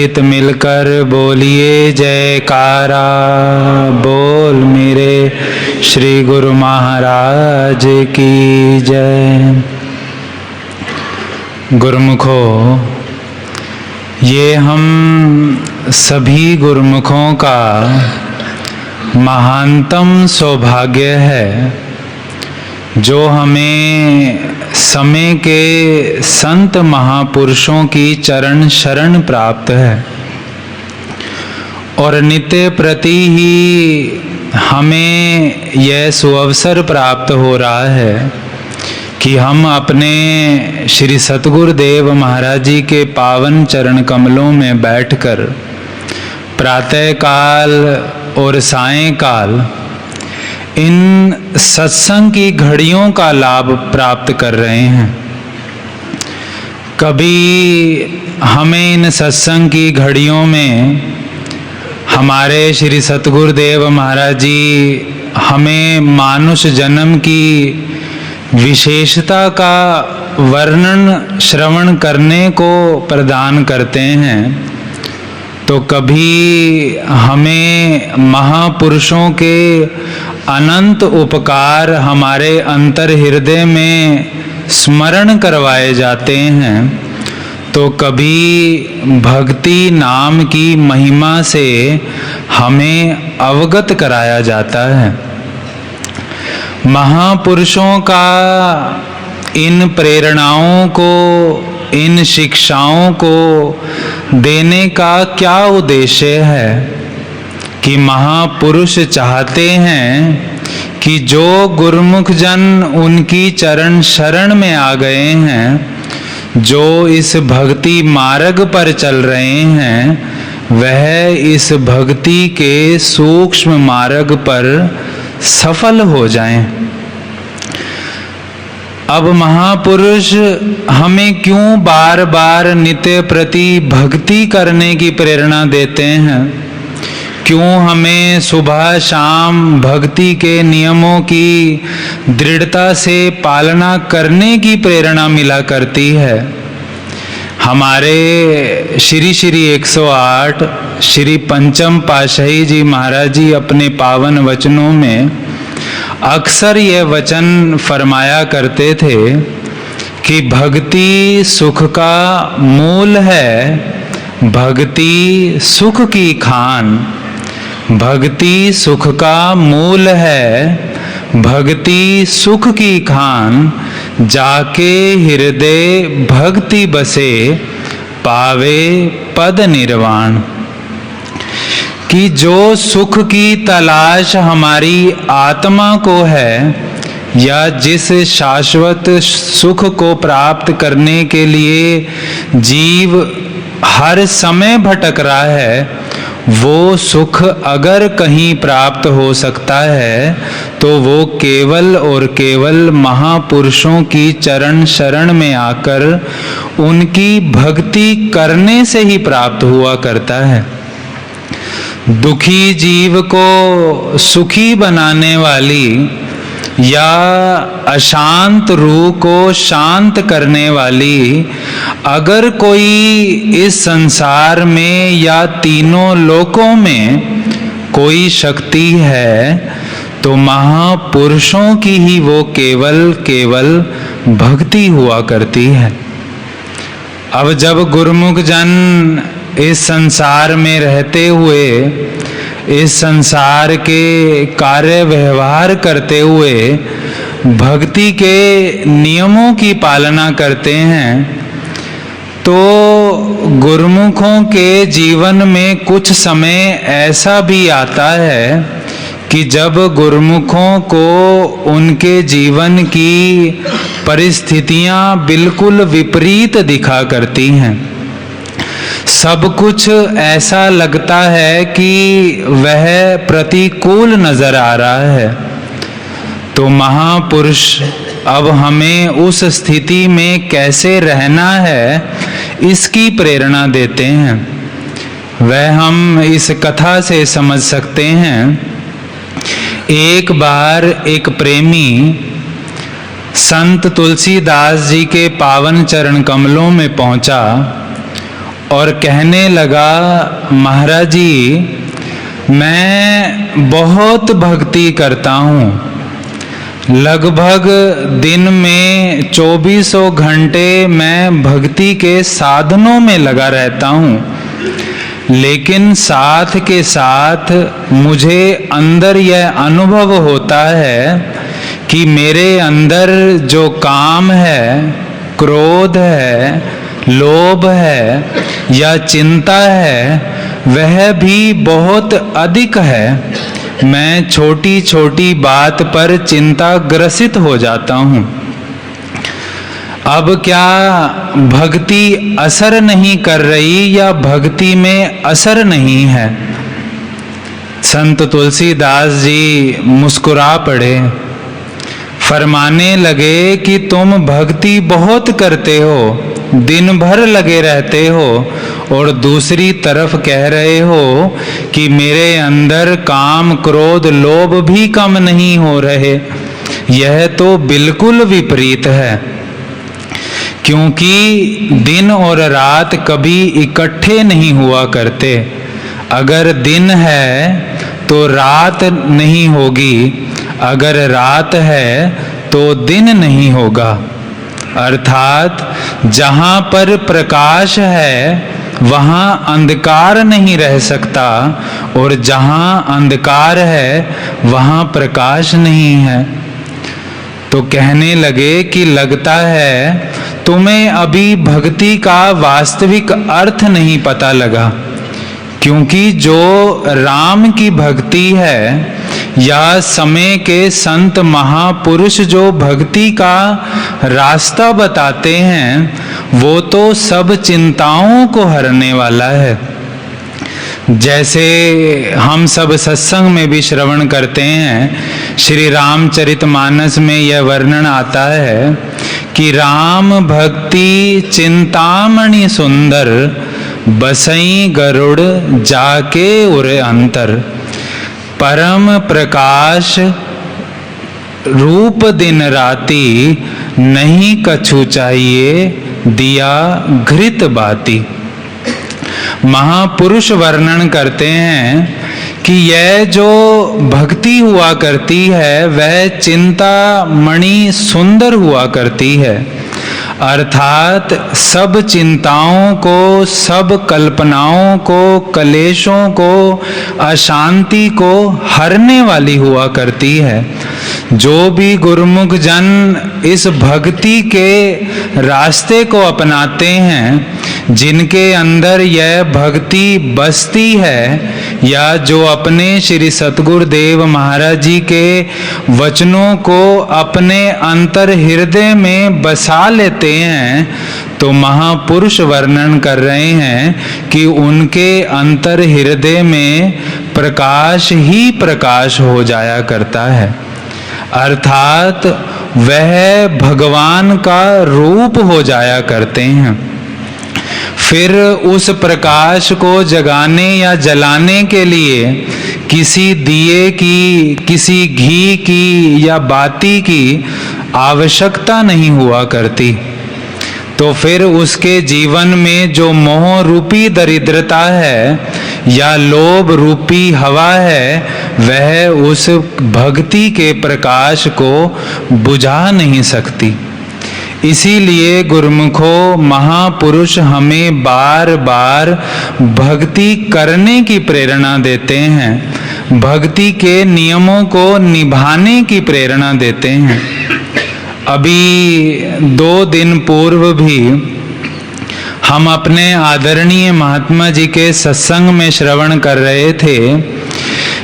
मिलकर बोलिए जयकारा। बोल मेरे श्री गुरु महाराज की जय। गुरुमुखों, ये हम सभी गुरुमुखों का महानतम सौभाग्य है जो हमें समय के संत महापुरुषों की चरण शरण प्राप्त है और नित्य प्रति ही हमें यह सुअवसर प्राप्त हो रहा है कि हम अपने श्री सतगुरुदेव महाराज जी के पावन चरण कमलों में बैठकर प्रातःकाल और सायंकाल इन सत्संग की घड़ियों का लाभ प्राप्त कर रहे हैं। कभी हमें इन सत्संग की घड़ियों में हमारे श्री सतगुरुदेव महाराज जी हमें मानुष जन्म की विशेषता का वर्णन श्रवण करने को प्रदान करते हैं, तो कभी हमें महापुरुषों के अनंत उपकार हमारे अंतर हृदय में स्मरण करवाए जाते हैं, तो कभी भक्ति नाम की महिमा से हमें अवगत कराया जाता है। महापुरुषों का इन प्रेरणाओं को, इन शिक्षाओं को देने का क्या उद्देश्य है कि महापुरुष चाहते हैं कि जो गुरुमुख जन उनकी चरण शरण में आ गए हैं, जो इस भक्ति मार्ग पर चल रहे हैं, वह इस भक्ति के सूक्ष्म मार्ग पर सफल हो जाएं। अब महापुरुष हमें क्यों बार बार नित्य प्रति भक्ति करने की प्रेरणा देते हैं? क्यों हमें सुबह शाम भक्ति के नियमों की दृढ़ता से पालना करने की प्रेरणा मिला करती है? हमारे श्री 108 श्री पंचम पातशाही जी महाराज जी अपने पावन वचनों में अक्सर यह वचन फरमाया करते थे कि भक्ति सुख का मूल है, भक्ति सुख की खान। भक्ति सुख का मूल है, भक्ति सुख की खान। जाके हृदय भक्ति बसे, पावे पद निर्वाण। कि जो सुख की तलाश हमारी आत्मा को है, या जिस शाश्वत सुख को प्राप्त करने के लिए जीव हर समय भटक रहा है, वो सुख अगर कहीं प्राप्त हो सकता है तो वो केवल और केवल महापुरुषों की चरण शरण में आकर उनकी भक्ति करने से ही प्राप्त हुआ करता है। दुखी जीव को सुखी बनाने वाली या अशांत रूह को शांत करने वाली अगर कोई इस संसार में या तीनों लोकों में कोई शक्ति है, तो महापुरुषों की ही वो केवल भक्ति हुआ करती है। अब जब गुरुमुख जन इस संसार में रहते हुए, इस संसार के कार्य व्यवहार करते हुए भक्ति के नियमों की पालना करते हैं, तो गुरुमुखों के जीवन में कुछ समय ऐसा भी आता है कि जब गुरुमुखों को उनके जीवन की परिस्थितियां बिल्कुल विपरीत दिखा करती हैं। सब कुछ ऐसा लगता है कि वह प्रतिकूल नजर आ रहा है, तो महापुरुष अब हमें उस स्थिति में कैसे रहना है इसकी प्रेरणा देते हैं। वह हम इस कथा से समझ सकते हैं। एक बार एक प्रेमी संत तुलसीदास जी के पावन चरण कमलों में पहुंचा और कहने लगा, महाराज जी मैं बहुत भक्ति करता हूँ, लगभग दिन में 24 घंटे मैं भक्ति के साधनों में लगा रहता हूँ, लेकिन साथ के साथ मुझे अंदर यह अनुभव होता है कि मेरे अंदर जो काम है, क्रोध है, लोभ है या चिंता है, वह भी बहुत अधिक है। मैं छोटी छोटी बात पर चिंता ग्रसित हो जाता हूँ। अब क्या भक्ति असर नहीं कर रही या भक्ति में असर नहीं है? संत तुलसीदास जी मुस्कुरा पड़े, फरमाने लगे कि तुम भक्ति बहुत करते हो, दिन भर लगे रहते हो, और दूसरी तरफ कह रहे हो कि मेरे अंदर काम, क्रोध, लोभ भी कम नहीं हो रहे। यह तो बिल्कुल विपरीत है, क्योंकि दिन और रात कभी इकट्ठे नहीं हुआ करते। अगर दिन है तो रात नहीं होगी, अगर रात है तो दिन नहीं होगा। अर्थात जहाँ पर प्रकाश है वहाँ अंधकार नहीं रह सकता, और जहाँ अंधकार है वहाँ प्रकाश नहीं है। तो कहने लगे कि लगता है तुम्हें अभी भक्ति का वास्तविक अर्थ नहीं पता लगा, क्योंकि जो राम की भक्ति है या समय के संत महापुरुष जो भक्ति का रास्ता बताते हैं, वो तो सब चिंताओं को हरने वाला है। जैसे हम सब सत्संग में भी श्रवण करते हैं, श्री रामचरितमानस में यह वर्णन आता है कि राम भक्ति चिंतामणि सुंदर, बसई गरुड़ जाके उरे अंतर। परम प्रकाश रूप दिन राती, नहीं कछु चाहिए दिया घृत बाती। महापुरुष वर्णन करते हैं कि यह जो भक्ति हुआ करती है वह चिंतामणि सुंदर हुआ करती है, अर्थात सब चिंताओं को, सब कल्पनाओं को, कलेशों को, अशांति को हरने वाली हुआ करती है। जो भी गुरुमुख जन इस भक्ति के रास्ते को अपनाते हैं, जिनके अंदर यह भक्ति बसती है, या जो अपने श्री सतगुरुदेव महाराज जी के वचनों को अपने अंतर हृदय में बसा लेते हैं, तो महापुरुष वर्णन कर रहे हैं कि उनके अंतर हृदय में प्रकाश ही प्रकाश हो जाया करता है, अर्थात वह भगवान का रूप हो जाया करते हैं। फिर उस प्रकाश को जगाने या जलाने के लिए किसी दिए की, किसी घी की या बाती की आवश्यकता नहीं हुआ करती। तो फिर उसके जीवन में जो मोह रूपी दरिद्रता है या लोभ रूपी हवा है, वह उस भक्ति के प्रकाश को बुझा नहीं सकती। इसीलिए गुरुमुखों, महापुरुष हमें बार बार भक्ति करने की प्रेरणा देते हैं, भक्ति के नियमों को निभाने की प्रेरणा देते हैं। अभी 2 दिन पूर्व भी हम अपने आदरणीय महात्मा जी के सत्संग में श्रवण कर रहे थे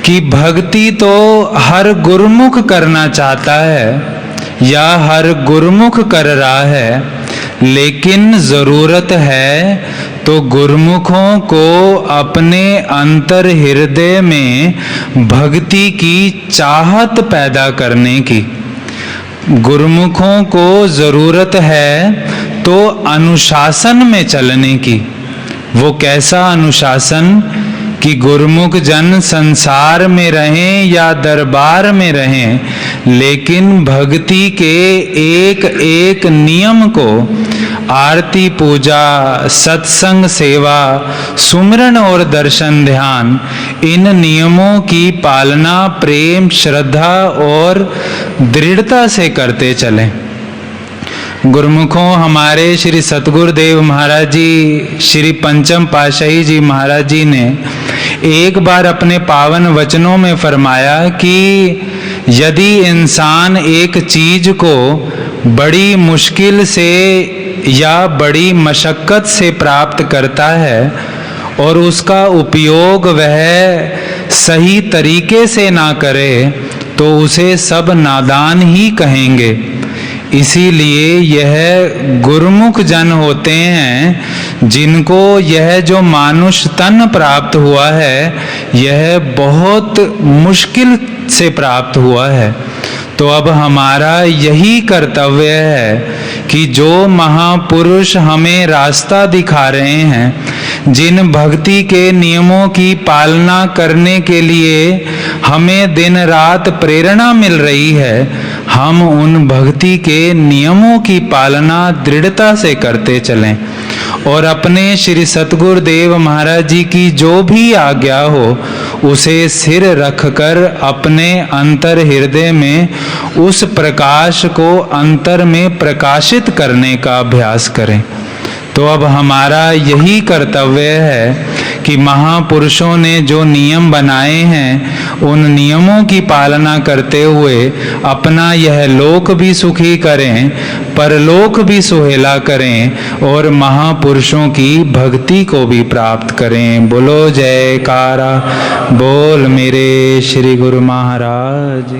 कि भक्ति तो हर गुरुमुख करना चाहता है या हर गुरुमुख कर रहा है, लेकिन जरूरत है तो गुरुमुखों को अपने अंतर हृदय में भक्ति की चाहत पैदा करने की। गुरुमुखों को जरूरत है तो अनुशासन में चलने की। वो कैसा अनुशासन कि गुरुमुख जन संसार में रहें या दरबार में रहें, लेकिन भक्ति के एक एक नियम को आरती पूजा, सत्संग सेवा, सुमिरन और दर्शन ध्यान, इन नियमों की पालना प्रेम, श्रद्धा और दृढ़ता से करते चलें। गुरुमुखों, हमारे श्री सतगुरुदेव महाराज जी, श्री पंचम पातशाही जी महाराज जी ने एक बार अपने पावन वचनों में फरमाया कि यदि इंसान एक चीज को बड़ी मुश्किल से या बड़ी मशक्कत से प्राप्त करता है और उसका उपयोग वह सही तरीके से ना करे तो उसे सब नादान ही कहेंगे। इसीलिए यह गुरुमुख जन होते हैं जिनको यह जो मानुष तन प्राप्त हुआ है यह बहुत मुश्किल से प्राप्त हुआ है। तो अब हमारा यही कर्तव्य है कि जो महापुरुष हमें रास्ता दिखा रहे हैं, जिन भक्ति के नियमों की पालना करने के लिए हमें दिन रात प्रेरणा मिल रही है, हम उन भक्ति के नियमों की पालना दृढ़ता से करते चलें और अपने श्री सतगुरुदेव महाराज जी की जो भी आज्ञा हो उसे सिर रखकर अपने अंतर हृदय में उस प्रकाश को अंतर में प्रकाशित करने का अभ्यास करें। तो अब हमारा यही कर्तव्य है कि महापुरुषों ने जो नियम बनाए हैं उन नियमों की पालना करते हुए अपना यह लोक भी सुखी करें, परलोक भी सुहेला करें और महापुरुषों की भक्ति को भी प्राप्त करें। बोलो जयकारा बोल मेरे श्री गुरु महाराज।